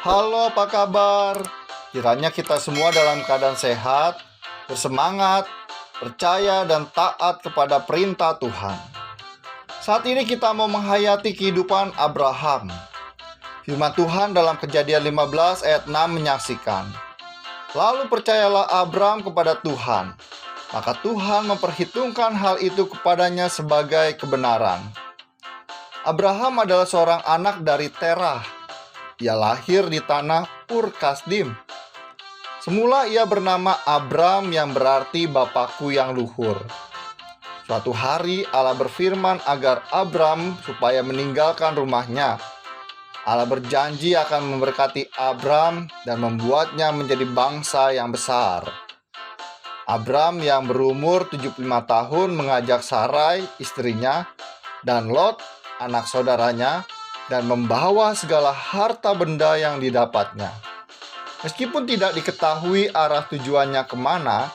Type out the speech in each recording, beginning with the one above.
Halo, apa kabar? Kiranya kita semua dalam keadaan sehat, bersemangat, percaya, dan taat kepada perintah Tuhan. Saat ini kita mau menghayati kehidupan Abraham. Firman Tuhan dalam Kejadian 15 ayat 6 menyaksikan, "Lalu percayalah Abram kepada Tuhan, maka Tuhan memperhitungkan hal itu kepadanya sebagai kebenaran." Abraham adalah seorang anak dari Terah. Ia lahir di tanah Ur Kasdim. Semula ia bernama Abram yang berarti Bapakku yang luhur. Suatu hari Allah berfirman agar Abram supaya meninggalkan rumahnya. Allah berjanji akan memberkati Abram dan membuatnya menjadi bangsa yang besar. Abram yang berumur 75 tahun mengajak Sarai istrinya dan Lot anak saudaranya dan membawa segala harta benda yang didapatnya. Meskipun tidak diketahui arah tujuannya kemana,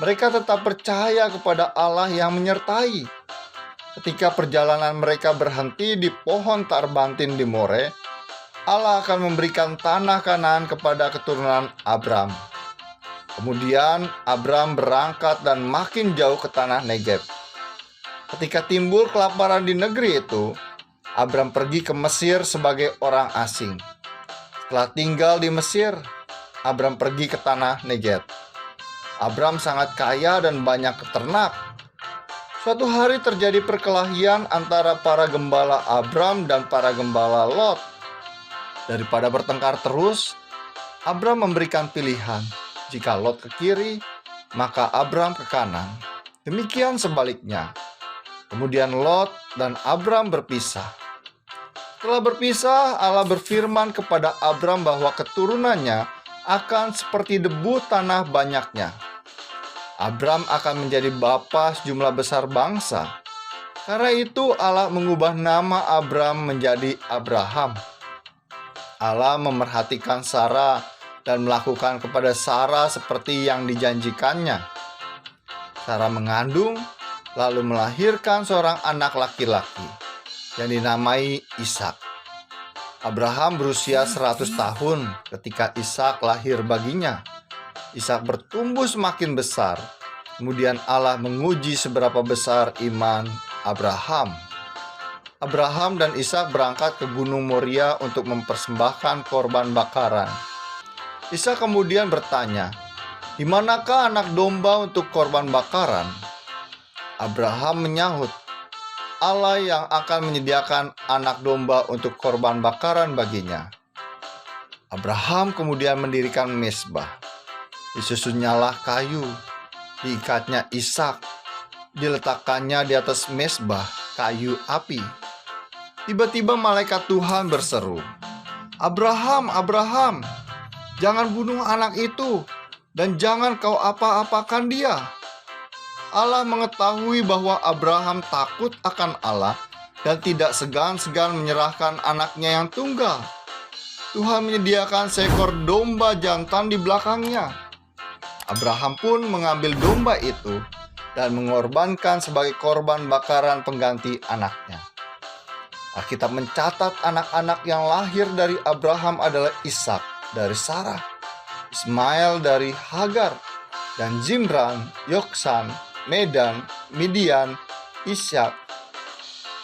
mereka tetap percaya kepada Allah yang menyertai. Ketika perjalanan mereka berhenti di pohon Tarbantin di More, Allah akan memberikan tanah Kanaan kepada keturunan Abram. Kemudian Abram berangkat dan makin jauh ke tanah Negeb. Ketika timbul kelaparan di negeri itu, Abram pergi ke Mesir sebagai orang asing. Setelah tinggal di Mesir, Abram pergi ke tanah Negeb. Abram sangat kaya dan banyak ternak. Suatu hari terjadi perkelahian antara para gembala Abram dan para gembala Lot. Daripada bertengkar terus, Abram memberikan pilihan. Jika Lot ke kiri, maka Abram ke kanan. Demikian sebaliknya. Kemudian Lot dan Abram berpisah. Setelah berpisah, Allah berfirman kepada Abram bahwa keturunannya akan seperti debu tanah banyaknya. Abram akan menjadi bapa sejumlah besar bangsa. Karena itu Allah mengubah nama Abram menjadi Abraham. Allah memerhatikan Sarah dan melakukan kepada Sarah seperti yang dijanjikannya. Sarah mengandung, lalu melahirkan seorang anak laki-laki yang dinamai Ishak. Abraham berusia 100 tahun ketika Ishak lahir baginya. Ishak bertumbuh semakin besar. Kemudian Allah menguji seberapa besar iman Abraham. Abraham dan Ishak berangkat ke Gunung Moria untuk mempersembahkan korban bakaran. Ishak kemudian bertanya, "Di manakah anak domba untuk korban bakaran?" Abraham menyahut, "Allah yang akan menyediakan anak domba untuk korban bakaran baginya." Abraham kemudian mendirikan mezbah. Disusunnyalah kayu, diikatnya Ishak, diletakkannya di atas mezbah kayu api. Tiba-tiba malaikat Tuhan berseru, "Abraham, Abraham, jangan bunuh anak itu, dan jangan kau apa-apakan dia." Allah mengetahui bahwa Abraham takut akan Allah dan tidak segan-segan menyerahkan anaknya yang tunggal. Tuhan menyediakan seekor domba jantan di belakangnya. Abraham pun mengambil domba itu dan mengorbankan sebagai korban bakaran pengganti anaknya. Alkitab mencatat anak-anak yang lahir dari Abraham adalah Ishak dari Sarah, Ismail dari Hagar, dan Zimran, Yoksan, Medan, Midian, Ishak,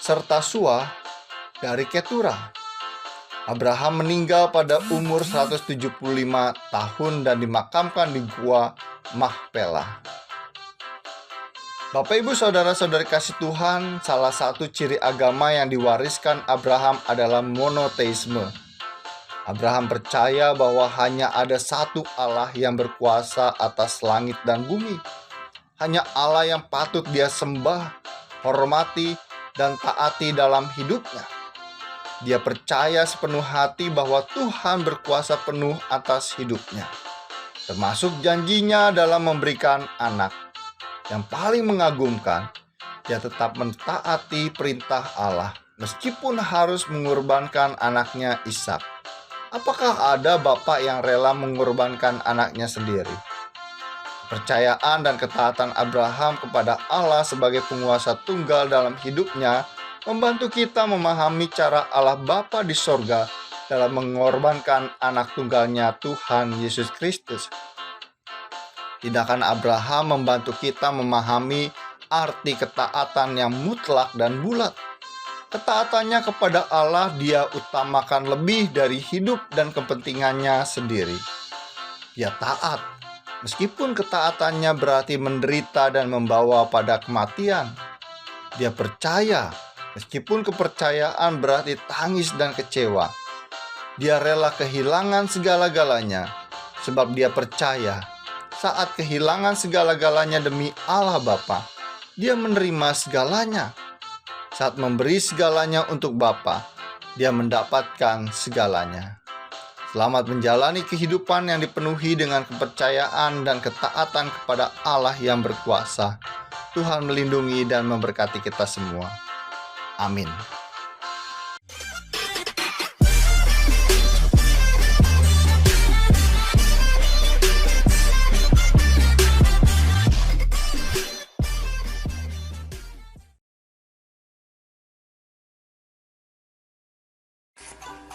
serta Suah dari Keturah. Abraham meninggal pada umur 175 tahun dan dimakamkan di Gua Mahpelah. Bapak, Ibu, saudara-saudari kasih Tuhan, salah satu ciri agama yang diwariskan Abraham adalah monoteisme. Abraham percaya bahwa hanya ada satu Allah yang berkuasa atas langit dan bumi. Hanya Allah yang patut dia sembah, hormati, dan taati dalam hidupnya. Dia percaya sepenuh hati bahwa Tuhan berkuasa penuh atas hidupnya, termasuk janjinya dalam memberikan anak. Yang paling mengagumkan, dia tetap mentaati perintah Allah, meskipun harus mengorbankan anaknya Ishak. Apakah ada bapak yang rela mengorbankan anaknya sendiri? Kepercayaan dan ketaatan Abraham kepada Allah sebagai penguasa tunggal dalam hidupnya membantu kita memahami cara Allah Bapa di sorga dalam mengorbankan anak tunggalnya Tuhan Yesus Kristus. Tindakan Abraham membantu kita memahami arti ketaatan yang mutlak dan bulat. Ketaatannya kepada Allah dia utamakan lebih dari hidup dan kepentingannya sendiri. Dia taat, meskipun ketaatannya berarti menderita dan membawa pada kematian. Dia percaya, meskipun kepercayaan berarti tangis dan kecewa. Dia rela kehilangan segala-galanya, sebab dia percaya saat kehilangan segala-galanya demi Allah Bapa, dia menerima segalanya. Saat memberi segalanya untuk Bapa, dia mendapatkan segalanya. Selamat menjalani kehidupan yang dipenuhi dengan kepercayaan dan ketaatan kepada Allah yang berkuasa. Tuhan melindungi dan memberkati kita semua. Amin.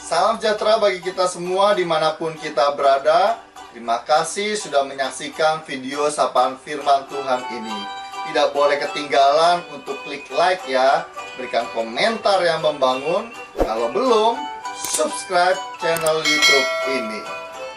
Salam sejahtera bagi kita semua dimanapun kita berada. Terima kasih sudah menyaksikan video Sapaan Firman Tuhan ini. Tidak boleh ketinggalan untuk klik like ya. Berikan komentar yang membangun. Kalau belum, subscribe channel YouTube ini.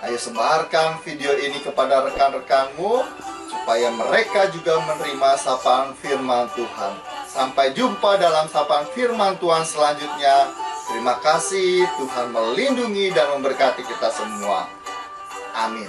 Ayo sebarkan video ini kepada rekan-rekanmu supaya mereka juga menerima sapaan firman Tuhan. Sampai jumpa dalam sapaan firman Tuhan selanjutnya. Terima kasih, Tuhan melindungi dan memberkati kita semua. Amin.